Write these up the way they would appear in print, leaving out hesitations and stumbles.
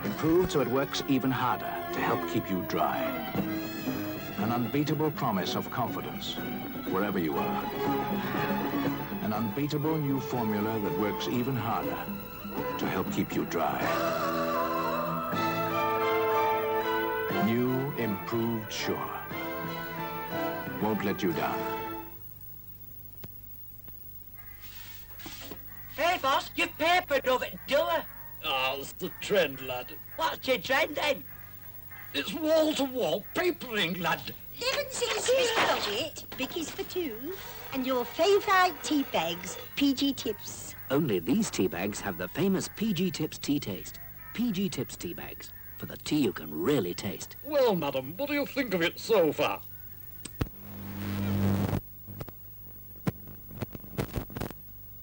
Improved so it works even harder to help keep you dry. An unbeatable promise of confidence wherever you are. An unbeatable new formula that works even harder to help keep you dry. New, improved Sure. Won't let you down. Hey, boss, you papered over at the door. Ah, it's the trend, lad. What's your trend, then? It's wall-to-wall papering, lad. 11/6 budget, Bickies for two, and your favourite tea bags, PG Tips. Only these tea bags have the famous PG Tips tea taste. PG Tips tea bags, for the tea you can really taste. Well, madam, what do you think of it so far?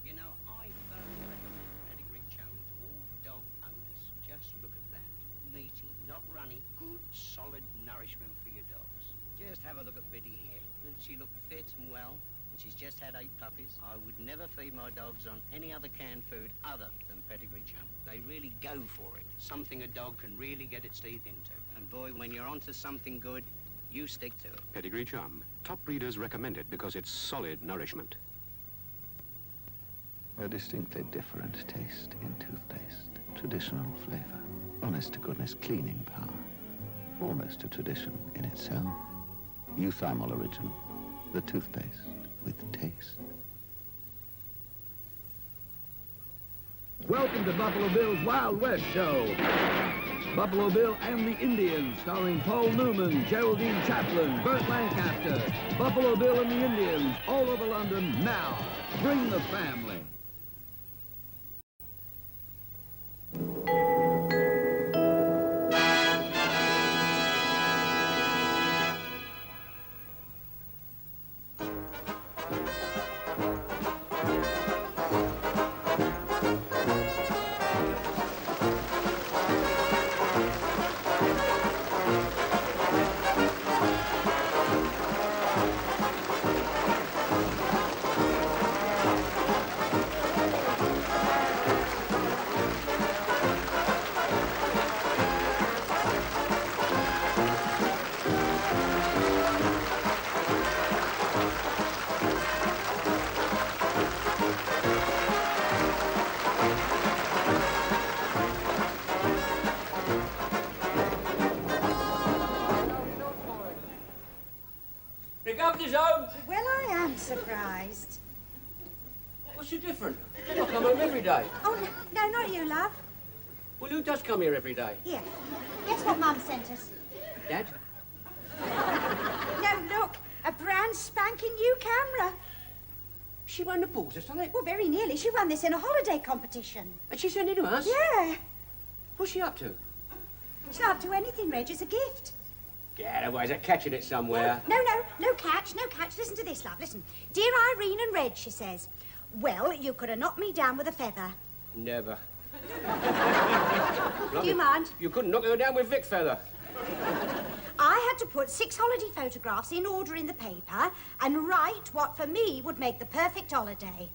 You know, I thoroughly recommend Pedigree Chow to all dog owners. Just look at that. Meaty, not runny, good, solid nourishment for your dogs. Just have a look at Biddy here. Doesn't she look fit and well? And she's just had 8 puppies. I would never feed my dogs on any other canned food other than Pedigree Chow. They really go for it. Something a dog can really get its teeth into. And boy, when you're onto something good, you stick to it. Pedigree Chum. Top breeders recommend it because it's solid nourishment. A distinctly different taste in toothpaste. Traditional flavor. Honest-to-goodness cleaning power. Almost a tradition in itself. Euthymol Original. The toothpaste with taste. Welcome to Buffalo Bill's Wild West Show. Buffalo Bill and the Indians, starring Paul Newman, Geraldine Chaplin, Burt Lancaster. Buffalo Bill and the Indians, all over London now. Bring the family. Well, I am surprised. What's the difference? I come home every day. Oh, no, not you, love. Well, who does come here every day? Here. Guess what Mum sent us? Dad? No, look, a brand spanking new camera. She won the bought or something? Well, very nearly. She won this in a holiday competition. And she sent it to us? Yeah. What's she up to? She's not up to anything, Reg. It's a gift. Get away, is it catching it somewhere? No catch. Listen to this, love, listen. Dear Irene and Reg, she says, well, you could have knocked me down with a feather. Never. Do you mind? You couldn't knock her down with Vic Feather. I had to put 6 holiday photographs in order in the paper and write what for me would make the perfect holiday.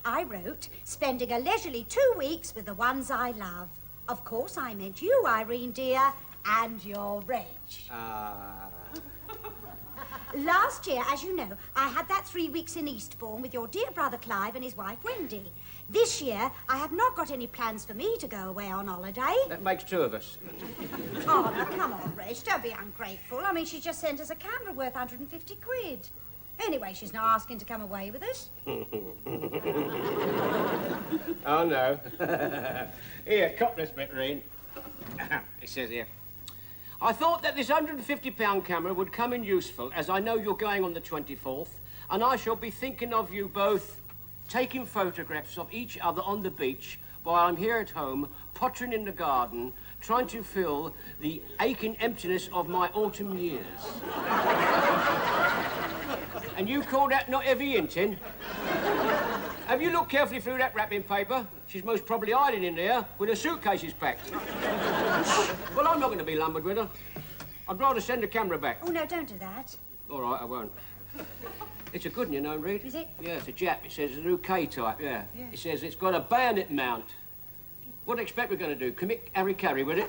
I wrote, spending a leisurely 2 weeks with the ones I love. Of course, I meant you, Irene, dear, and your Reg. Last year, as you know, I had that 3 weeks in Eastbourne with your dear brother Clive and his wife Wendy. This year, I have not got any plans for me to go away on holiday. That makes 2 of us. Oh, now, come on, Reg, don't be ungrateful. I mean, she just sent us a camera worth 150 quid. Anyway, she's not asking to come away with us. Oh, no. Here, cop this bit, Reen. It says here, I thought that this £150 camera would come in useful, as I know you're going on the 24th, and I shall be thinking of you both taking photographs of each other on the beach while I'm here at home, pottering in the garden, trying to fill the aching emptiness of my autumn years. And you call that not heavy hinting? Have you looked carefully through that wrapping paper? She's most probably hiding in there with her suitcases packed. Well, I'm not going to be lumbered with her. I'd rather send the camera back. Oh, no, don't do that. All right, I won't. It's a good one, you know, Reed. Is it? Yeah, it's a Jap. It says it's a new K-type, yeah. It says it's got a bayonet mount. What do you expect we're going to do? Commit Harry Carey with it?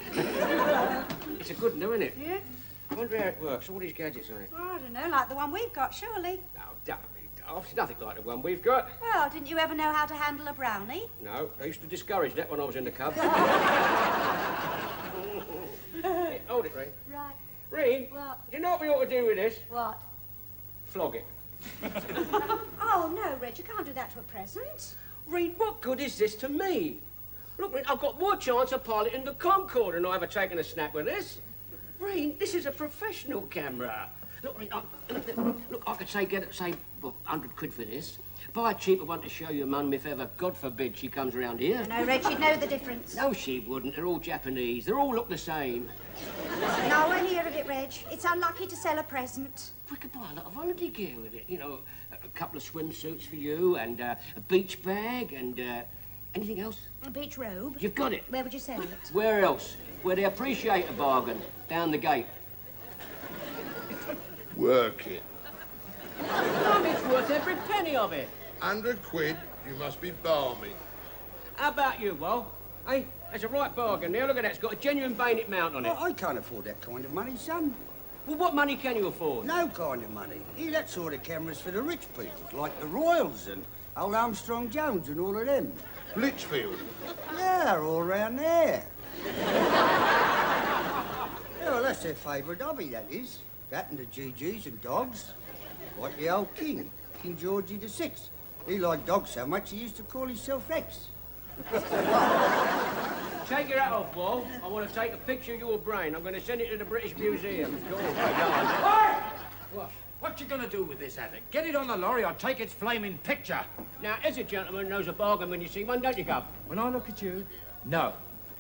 It's a good one, isn't it? Yeah? I wonder how it works. All these gadgets on it. Oh, I don't know, like the one we've got, surely. No, don't be daft. Nothing like the one we've got. Well, didn't you ever know how to handle a brownie? No, they used to discourage that when I was in the cub. Hey, hold it, Reen. Right. Reen, What? do you know what we ought to do with this? What? Flog it. Oh, no, Reg, you can't do that to a present. Reen, what good is this to me? Look, Reen, I've got more chance of piloting the Concorde than I ever taken a snap with this. Reen, this is a professional camera. Look, Reen, look, I could say, say, well, 100 quid for this. Buy a cheaper one to show your mum if ever, God forbid, she comes around here. No, Reg, you'd know the difference. No, she wouldn't. They're all Japanese. They all look the same. No, I won't hear of it, Reg. It's unlucky to sell a present. We could buy a lot of holiday gear with it. You know, a couple of swimsuits for you and a beach bag and anything else. A beach robe. You've got it. Where would you sell it? Where else? Where they appreciate a bargain. Down the gate. Work it. Mum, it's worth every penny of it. 100 quid, you must be balmy. How about you, Wal? Hey, that's a right bargain there. Look at that. It's got a genuine bayonet mount on it. I can't afford that kind of money, son. Well, what money can you afford? No kind of money. That sort of camera's for the rich people, like the Royals and old Armstrong Jones and all of them. Litchfield. Yeah, all round there. Yeah, well, that's their favourite hobby, that is. That and the GGs and dogs. Like the old king, King George VI. He liked dogs so much he used to call himself X. Take your hat off, Wal. I want to take a picture of your brain. I'm going to send it to the British Museum. Go on, What? What you gonna do with this attic? Get it on the lorry or take its flaming picture. Now, as a gentleman knows a bargain when you see one, don't you, Gov? When I look at you, no.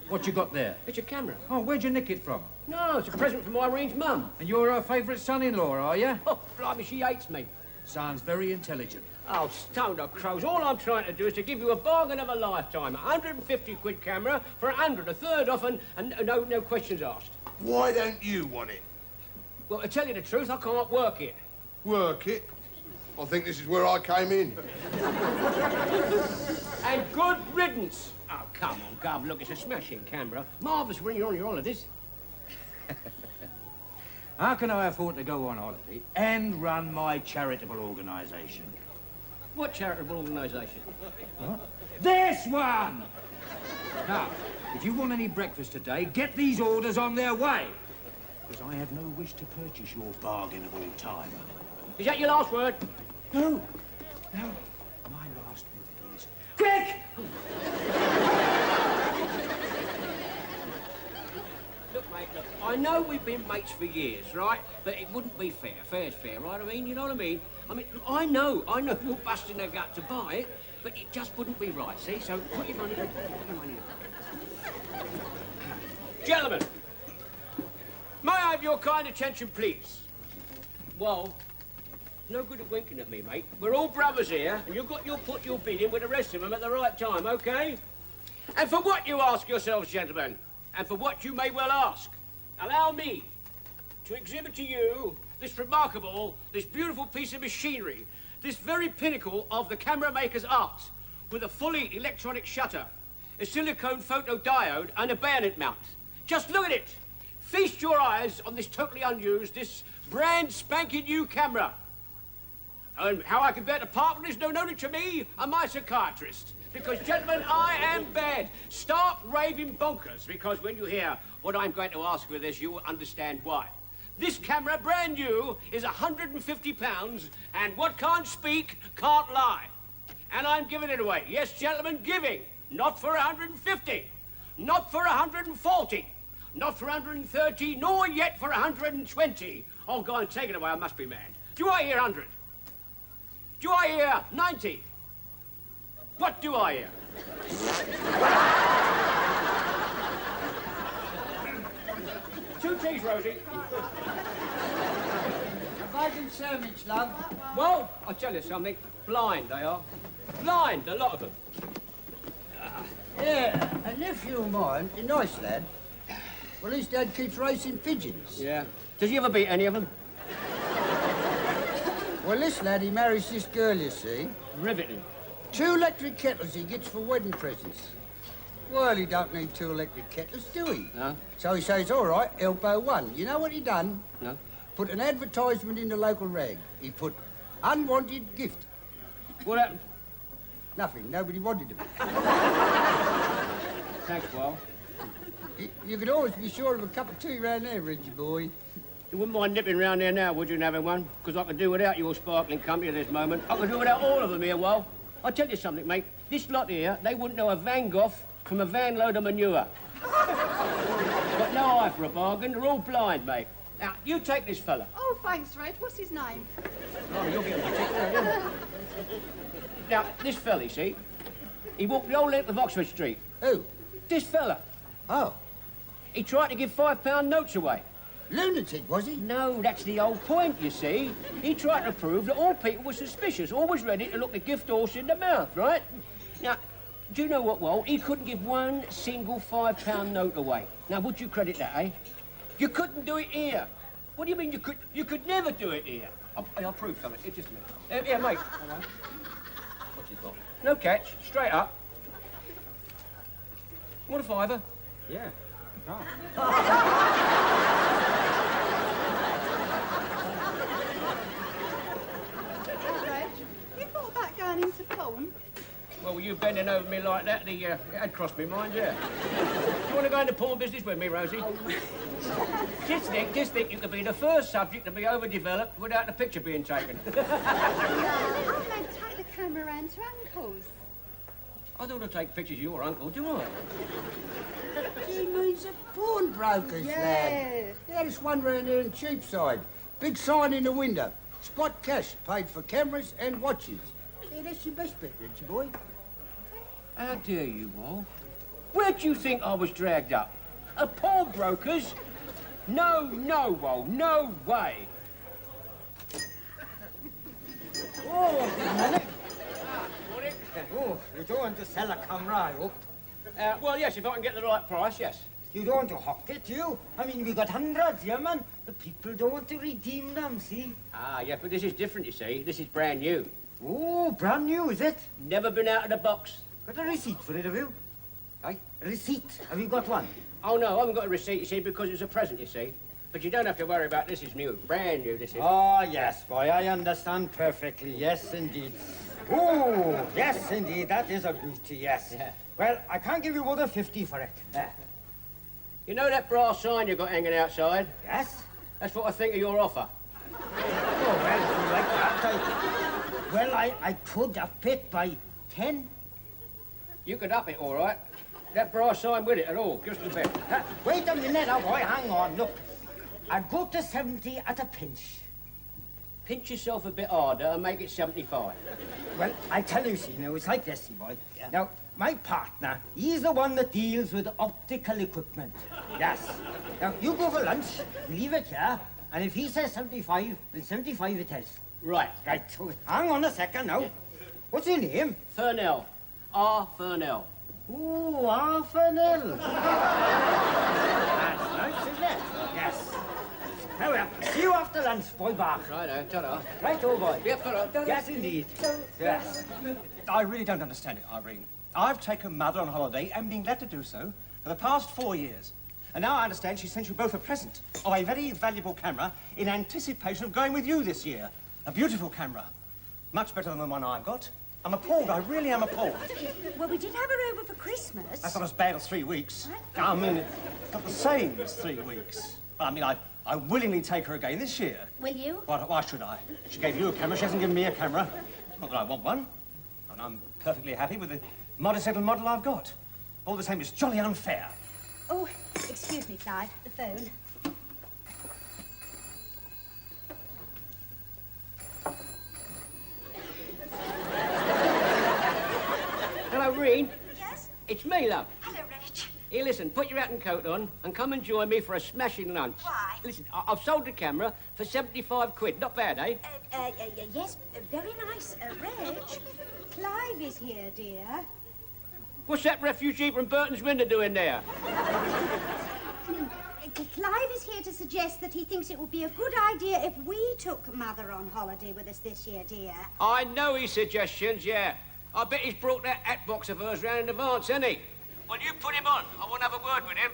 What you got there? It's a camera. Oh, where'd you nick it from? No, it's a present from Irene's mum. And you're her favourite son-in-law, are you? Oh, blimey, she hates me. Sounds very intelligent. Oh, stone the crows. All I'm trying to do is to give you a bargain of a lifetime. 150 quid camera for 100, a third off, and no questions asked. Why don't you want it? Well, to tell you the truth, I can't work it. Work it? I think this is where I came in. And good riddance. Oh, come on, Gov. Look, it's a smashing camera. Marvellous when you're on your holidays. How can I afford to go on holiday and run my charitable organisation? What charitable organisation? What? This one! Now, if you want any breakfast today, get these orders on their way. Because I have no wish to purchase your bargain of all time. Is that your last word? No. No. My last word is... Quick! Look, mate, look, I know we've been mates for years, right? But it wouldn't be fair. Fair's fair, right? I mean, you know what I mean? I mean, look, I know you're busting their gut to buy it, but it just wouldn't be right, see? So put your money in. Gentlemen, may I have your kind attention, please? Well, no good at winking at me, mate. We're all brothers here, and you'll put your bid in with the rest of them at the right time, OK? And for what you ask yourselves, gentlemen, and for what you may well ask, allow me to exhibit to you this remarkable, this beautiful piece of machinery, this very pinnacle of the camera maker's art, with a fully electronic shutter, a silicone photodiode, and a bayonet mount. Just look at it. Feast your eyes on this totally unused, this brand spanking new camera. And how I can bear to part with is no knowledge to me and my psychiatrist. Because, gentlemen, I am bad. Start raving bonkers, because when you hear what I'm going to ask for this, you will understand why. This camera, brand new, is £150, and what can't speak can't lie. And I'm giving it away. Yes, gentlemen, giving. Not for 150. Not for 140. Not for 130, nor yet for 120. Oh, go on, take it away. I must be mad. Do I hear 100? Do I hear 90? What do I hear? Two teas, Rosie. Bacon sandwich, love. Well, I'll tell you something. Blind, they are. Blind, a lot of them. Yeah, a nephew of mine, a nice lad. Well, his dad keeps racing pigeons. Yeah. Does he ever beat any of them? Well, this lad, he marries this girl, you see. Riveting. 2 electric kettles he gets for wedding presents. Well, he don't need 2 electric kettles, do he? No. So he says, all right, elbow 1. You know what he done? No. Put an advertisement in the local rag. He put unwanted gift. What happened? Nothing. Nobody wanted him. Thanks, Wal. You could always be sure of a cup of tea round there, Reggie boy. You wouldn't mind nipping round there now, would you, and having one? Because I could do without your sparkling company at this moment. I could do without all of them here, Wal. I'll tell you something, mate. This lot here, they wouldn't know a Van Gogh from a van load of manure. Got no eye for a bargain. They're all blind, mate. Now, you take this fella. Oh, thanks, Reg. What's his name? Oh, you'll get particular. Now, this fella, you see, he walked the whole length of Oxford Street. Who? This fella. Oh. He tried to give £5 notes away. Lunatic, was he? No, that's the whole point, you see. He tried to prove that all people were suspicious, always ready to look the gift horse in the mouth, right? Now, do you know what, Wal? He couldn't give one single £5 note away. Now, would you credit that, eh? You couldn't do it here. What do you mean you could? You could never do it here. I'll prove something. It's just a minute. Here, mate. What's his got? No catch. Straight up. Want a fiver? Yeah. Reg, you thought about going into pawn? Well, you bending over me like that, it had crossed my mind, yeah. Do you want to go into pawn business with me, Rosie? Just think you could be the first subject to be overdeveloped without the picture being taken. No, I'm going to take the camera round to Uncle's. I don't want to take pictures of your uncle, do I? He means a pawnbroker's lad. Yeah, there's one round there in Cheapside. Big sign in the window. Spot cash, paid for cameras and watches. Yeah, that's your best bet, Reggie boy. How dare you, Wal? Where do you think I was dragged up? A pawnbroker's? No, Wal, no way. Oh, oh, you don't want to sell a camera, I hope. Well, yes, if I can get the right price, yes. You don't want to hawk it, do you? I mean, we got hundreds, yeah, man. The people don't want to redeem them, see? Ah, yeah, but this is different, you see. This is brand new. Oh, brand new, is it? Never been out of the box. Got a receipt for it, have you? Aye? A receipt? Have you got one? Oh, no, I haven't got a receipt, you see, because it's a present, you see. But you don't have to worry about this is new. Brand new, this is. Oh, yes, boy, I understand perfectly. Yes, indeed. Oh, yes, indeed, that is a beauty, yes. Yeah. Well, I can't give you more than 50 for it. You know that brass sign you got hanging outside? Yes? That's what I think of your offer. Oh, well, if you like that, well, I could up it by 10. You could up it, all right. That brass sign with it at all, just a bit. Wait a minute now, boy, hang on, look. I'd go to 70 at a pinch. Pinch yourself a bit harder and make it 75. Well, I tell you, see, now, it's like this, see, boy. Yeah. Now, my partner, he's the one that deals with optical equipment. Yes. Now, you go for lunch, leave it here, and if he says 75, then 75 it is. Right. Right, so hang on a second now. Yeah. What's your name? Furnell. R. Furnell. Ooh, R. Furnell. That's nice, isn't it? Yes. Now, well, see you after lunch, boy, Bach. Righto, ta-ra. Right, old boy. Yep, ta-ra. Yes, indeed. Yes. I really don't understand it, Irene. I've taken Mother on holiday and been glad to do so for the past 4 years. And now I understand she sent you both a present of a very valuable camera in anticipation of going with you this year. A beautiful camera. Much better than the one I've got. I'm appalled. I really am appalled. Well, we did have her over for Christmas. That's not as bad as 3 weeks. I mean, it's not the same as 3 weeks. I mean, I willingly take her again this year. Will you? Why should I? She gave you a camera. She hasn't given me a camera. Not that I want one. And I'm perfectly happy with the modest little model I've got. All the same, it's jolly unfair. Oh, excuse me, Clive. The phone. Hello, Reen. Yes? It's me, love. Hello, Reg. Here, listen, put your hat and coat on and come and join me for a smashing lunch. Why? Listen, I've sold the camera for 75 quid. Not bad, eh? Yes, very nice. Reg, Clive is here, dear. What's that refugee from Burton's Window doing there? Clive is here to suggest that he thinks it would be a good idea if we took Mother on holiday with us this year, dear. I know his suggestions, yeah. I bet he's brought that hat box of hers round in advance, hasn't he? Well, you put him on. I want to have a word with him.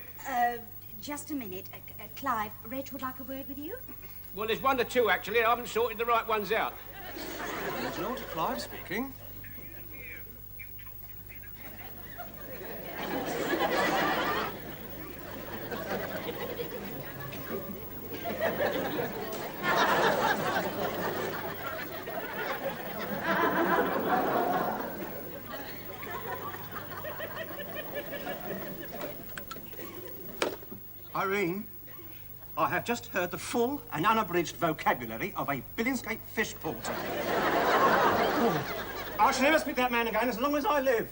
Just a minute. Clive, Reg would like a word with you. Well, there's one or two, actually. I haven't sorted the right ones out. Lord Clive speaking. Irene, I have just heard the full and unabridged vocabulary of a Billingsgate fish porter. I shall never speak to that man again as long as I live.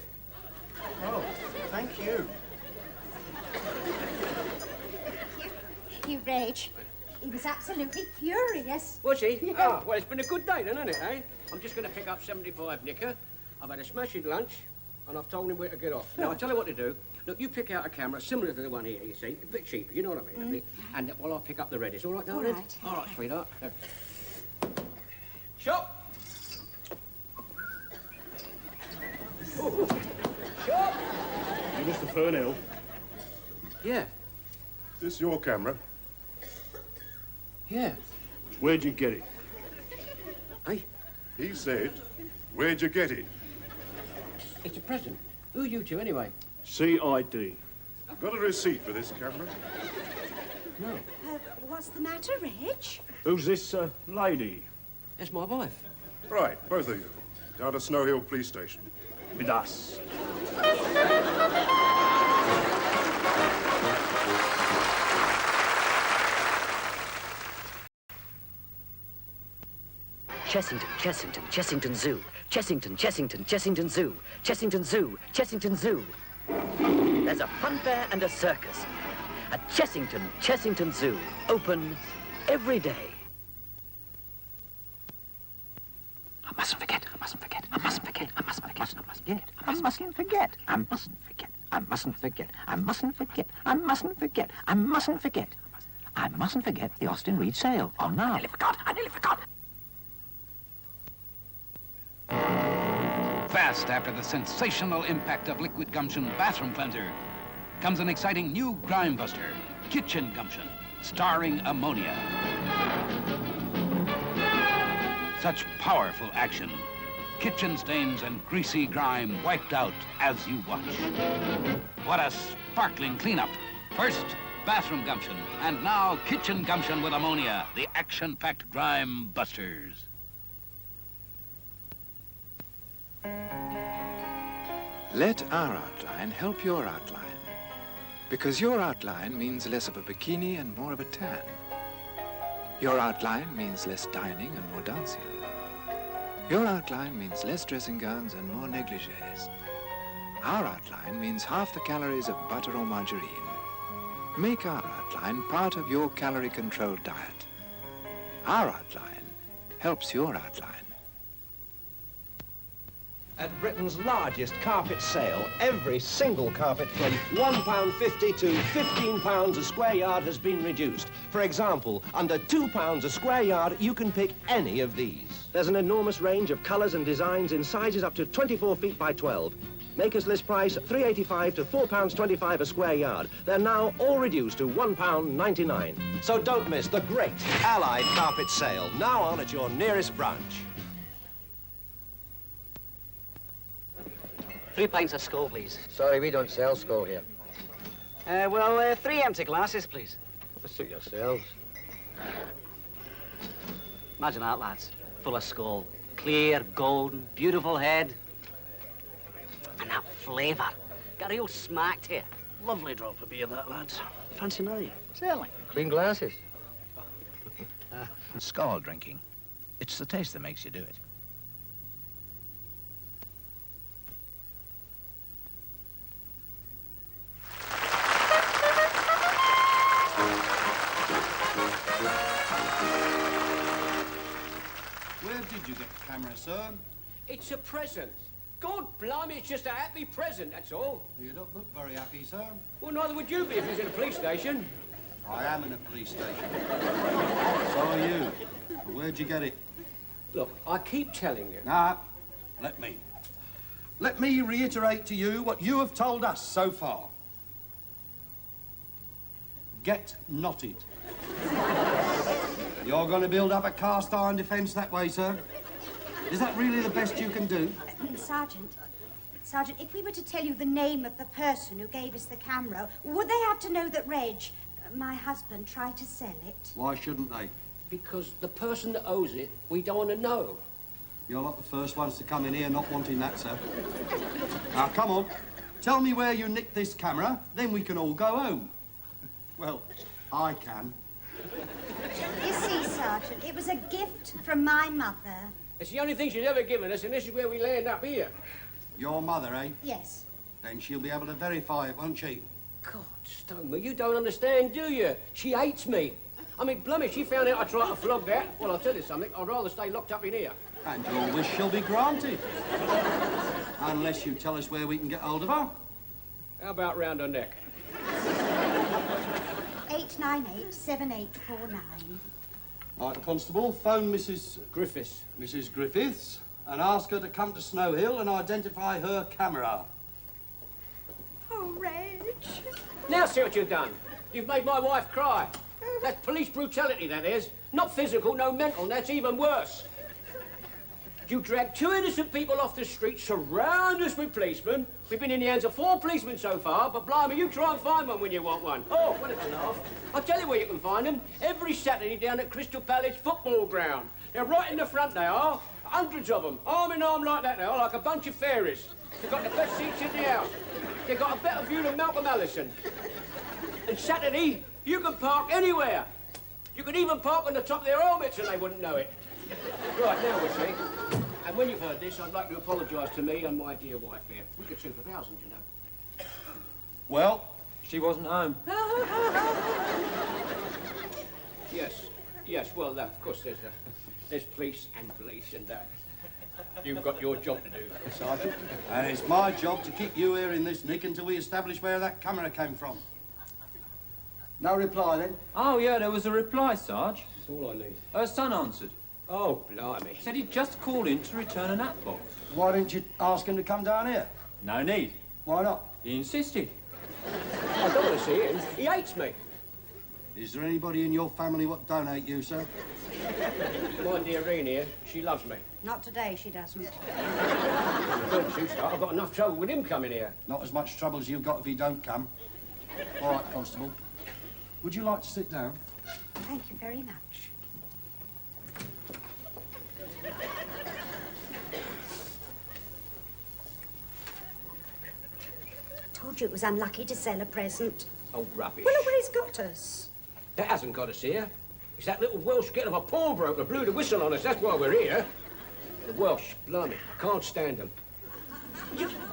Oh, thank you. You, Reg. He was absolutely furious. Was he? Oh, well, it's been a good day then, hasn't it, eh? I'm just going to pick up 75 knicker. I've had a smashing lunch, and I've told him where to get off. Now, I'll tell you what to do. Look, you pick out a camera similar to the one here, you see. A bit cheaper, you know what I mean? And while I pick up the Redis. All right, darling? All right. All right, sweetheart. Shop! Oh. Shop! You Mr. Fernell? Yeah. This your camera? Yeah. Where'd you get it? Hey? He said, where'd you get it? It's a present. Who are you two, anyway? CID. Got a receipt for this camera? No. What's the matter, Reg? Who's this lady? That's my wife. Right, both of you. Down to Snow Hill Police Station. With us. Chessington Zoo. Chessington Zoo. Chessington Zoo. There's a fun fair and a circus at Chessington Zoo. Open every day. I mustn't forget. I mustn't forget the Austin Reed sale. Oh, no. I nearly forgot. Fast after the sensational impact of Liquid Gumption Bathroom Cleanser comes an exciting new grime buster, Kitchen Gumption, starring ammonia. Such powerful action. Kitchen stains and greasy grime wiped out as you watch. What a sparkling cleanup. First, Bathroom Gumption, and now Kitchen Gumption with ammonia, the action-packed grime busters. Let our outline help your outline. Because your outline means less of a bikini and more of a tan. Your outline means less dining and more dancing. Your outline means less dressing gowns and more negligees. Our outline means half the calories of butter or margarine. Make our outline part of your calorie-controlled diet. Our outline helps your outline. At Britain's largest carpet sale, every single carpet from £1.50 to £15 a square yard has been reduced. For example, under £2 a square yard, you can pick any of these. There's an enormous range of colours and designs in sizes up to 24 feet by 12. Makers list price £3.85 to £4.25 a square yard. They're now all reduced to £1.99. So don't miss the great Allied carpet sale, now on at your nearest branch. 3 pints of Skol, please. Sorry, we don't sell Skol here. 3 empty glasses, please. Suit yourselves. Imagine that, lads. Full of Skol. Clear, golden, beautiful head. And that flavour. Got real smack to it. Lovely drop of beer, that, lads. Fancy night. Certainly. Clean glasses. Skol drinking. It's the taste that makes you do it. Where did you get the camera, sir? It's a present. God blimey, it's just a happy present, that's all. You don't look very happy, sir. Well, neither would you be if you was in a police station. I am in a police station. So are you. Where'd you get it? Look, I keep telling you. Nah, let me. Let me reiterate to you what you have told us so far. Get knotted. You're going to build up a cast iron defence that way, sir? Is that really the best you can do? Sergeant, if we were to tell you the name of the person who gave us the camera, would they have to know that Reg, my husband, tried to sell it? Why shouldn't they? Because the person that owns it, we don't want to know. You're not the first ones to come in here not wanting that, sir. Now, come on. Tell me where you nicked this camera, then we can all go home. Well, I can. You see, Sergeant, it was a gift from my mother. It's the only thing she's ever given us, and this is where we land up here. Your mother, eh? Yes. Then she'll be able to verify it, won't she? God, Stoneman, you don't understand, do you? She hates me. I mean, blimey, she found out I tried to flog that. Well, I'll tell you something. I'd rather stay locked up in here. And your wish shall be granted. Unless you tell us where we can get hold of her. How about round her neck? 898-7849. Right, Constable, phone Mrs. Griffiths. Mrs. Griffiths, and ask her to come to Snow Hill and identify her camera. Oh, Reg. Now see what you've done. You've made my wife cry. That's police brutality, that is. Not physical, no mental. That's even worse. You dragged 2 innocent people off the street, surround us with policemen. We've been in the hands of 4 policemen so far, but blimey, you try and find one when you want one. Oh, well, it's a laugh. I'll tell you where you can find them. Every Saturday down at Crystal Palace football ground. They're right in the front, they are. Hundreds of them, arm in arm like that now, like a bunch of fairies. They've got the best seats in the house. They've got a better view than Malcolm Allison. And Saturday, you can park anywhere. You can even park on the top of their helmets and they wouldn't know it. Right, now we'll see. And when you've heard this, I'd like to apologise to me and my dear wife here. We could sue for thousands, you know. Well, she wasn't home. Yes, well, of course, there's police and you've got your job to do, Sergeant. And it's my job to keep you here in this nick until we establish where that camera came from. No reply, then? Oh, yeah, there was a reply, Sarge. That's all I need. Her son answered. Oh, blimey. Said he'd just called in to return a nut box. Why didn't you ask him to come down here? No need. Why not? He insisted. I don't want to see him. He hates me. Is there anybody in your family what don't hate you, sir? My dear Irene here, she loves me. Not today, she doesn't. Don't you start. I've got enough trouble with him coming here. Not as much trouble as you've got if he don't come. All right, Constable. Would you like to sit down? Thank you very much. Told you it was unlucky to sell a present. Oh, rubbish. Well, look where he's got us. That hasn't got us here. It's that little Welsh get of a pawnbroker blew the whistle on us. That's why we're here. The Welsh, blimey, I can't stand them.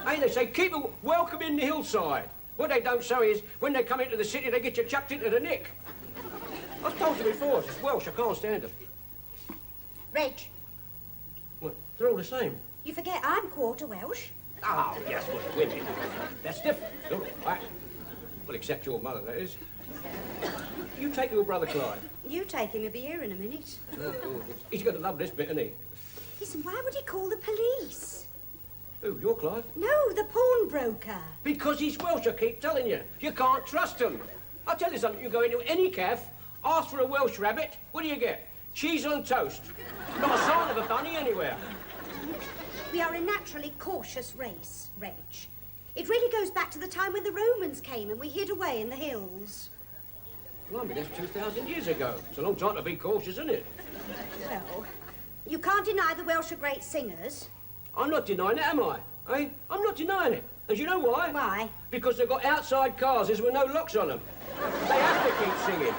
Hey, they say, keep a welcome in the hillside. What they don't say is, when they come into the city, they get you chucked into the nick. I've told you before, it's Welsh, I can't stand them. Reg. Well, they're all the same. You forget I'm quarter Welsh. Oh, yes, well, women. That's different. You're all right. Well, except your mother, that is. You take your brother Clive. You take him, he'll be here in a minute. Oh, gorgeous. He's going to love this bit, isn't he? Listen, why would he call the police? Who, your Clive? No, the pawnbroker. Because he's Welsh, I keep telling you. You can't trust him. I'll tell you something, you go into any cafe, ask for a Welsh rabbit, what do you get? Cheese on toast. Not a sign of a bunny anywhere. We are a naturally cautious race, Reg. It really goes back to the time when the Romans came and we hid away in the hills. Blimey, that's 2,000 years ago. It's a long time to be cautious, isn't it? Well, you can't deny the Welsh are great singers. I'm not denying it, am I? Eh? I'm not denying it. And you know why? Why? Because they've got outside cars with no locks on them. They have to keep singing.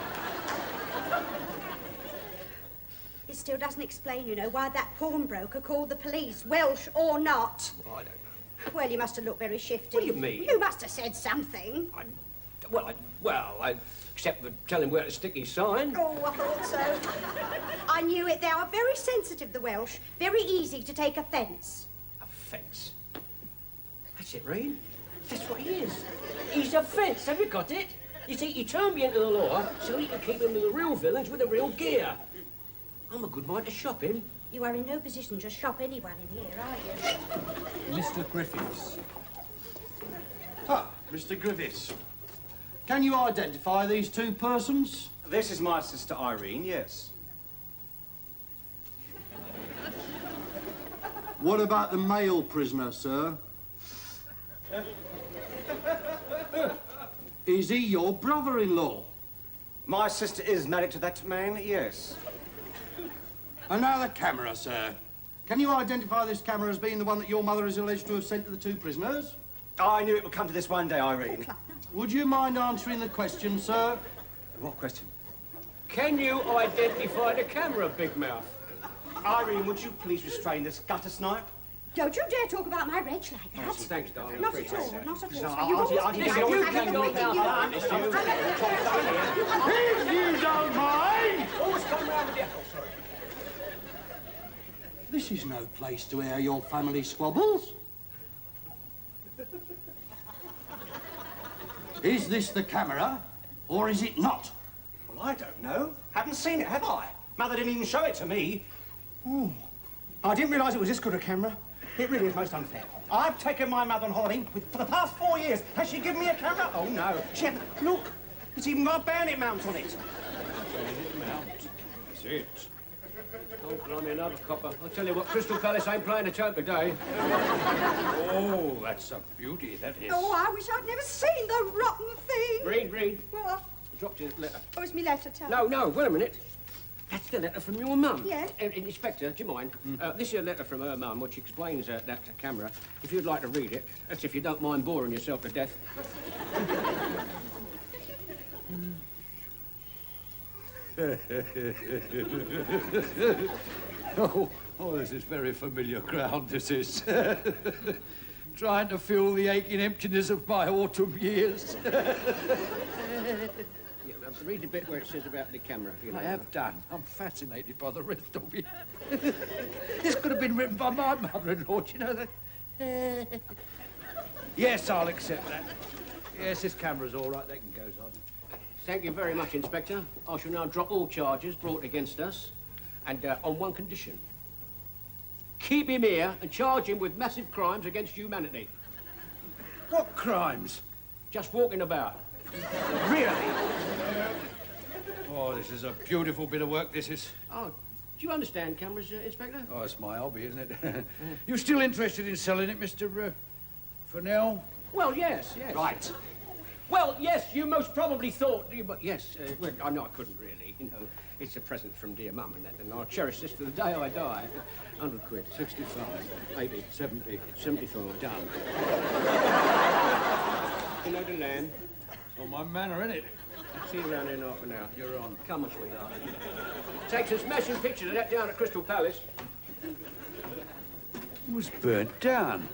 It still doesn't explain, you know, why that pawnbroker called the police, Welsh or not. Well, I don't know. Well, you must have looked very shifty. What do you mean? You must have said something. Except for telling where to stick his sign. Oh, I thought so. I knew it. They are very sensitive, the Welsh. Very easy to take offence. Offence? That's it, Reen. That's what he is. He's a fence. Have you got it? You see, he turned me into the law so he can keep him with the real villains with the real gear. I'm a good mind to shop him. You are in no position to shop anyone in here, are you? Mr. Griffiths. Ah, Mr. Griffiths. Can you identify these two persons? This is my sister Irene, yes. What about the male prisoner, sir? Is he your brother-in-law? My sister is married to that man, yes. And now the camera, sir. Can you identify this camera as being the one that your mother is alleged to have sent to the two prisoners? I knew it would come to this one day, Irene. Would you mind answering the question, sir? What question? Can you identify the camera, Big Mouth? Irene, would you please restrain this gutter snipe? Don't you dare talk about my Reg like that. Oh, thanks, darling. Not at all, not at all. No, You've Auntie, always Auntie, been you like keep that. your I'm mouth letting shut. If you don't mind! Always come round with you. Oh, sorry. This is no place to air your family squabbles. Is this the camera, or is it not? Well, I don't know. Haven't seen it, have I? Mother didn't even show it to me. Ooh. I didn't realise it was this good a camera. It really is most unfair. I've taken my mother on holiday for the past 4 years. Has she given me a camera? Oh, no. She hasn't. Look, it's even got a bayonet mount on it. Bayonet mount? That's it. Oh, blimey, another copper. I'll tell you what, Crystal Palace ain't playing a joke today. Oh, that's a beauty, that is. Oh, I wish I'd never seen the rotten thing. Read. What? I dropped your letter. Oh, it's me letter, Tom. No, wait a minute. That's the letter from your mum. Yes? Inspector, do you mind? This is a letter from her mum, which explains that camera. If you'd like to read it, that's if you don't mind boring yourself to death. Oh, this is very familiar ground, this is. Trying to fill the aching emptiness of my autumn years. Read the bit where it says about the camera. If you I like. have done. I'm fascinated by the rest of it. This could have been written by my mother-in-law, do you know that? Yes, I'll accept that. Yes, this camera's all right. They can go, Sergeant. Thank you very much, Inspector. I shall now drop all charges brought against us, and on one condition. Keep him here and charge him with massive crimes against humanity. What crimes? Just walking about. Really? Oh, this is a beautiful bit of work, this is. Oh, do you understand cameras, Inspector? Oh, it's my hobby, isn't it? You still interested in selling it, Mr. Fennell? Well, yes. Right. Well, yes, you most probably thought, but yes, well, I know I couldn't really, you know. It's a present from dear Mum and that, and I'll cherish this to the day I die. 100 quid. 65, 80, 70, 75. Done. You know the land. It's on my manor, isn't it? I'll see you around here in half an hour. You're on. Come on, sweetheart. Take some smashing pictures of that down at Crystal Palace. It was burnt down.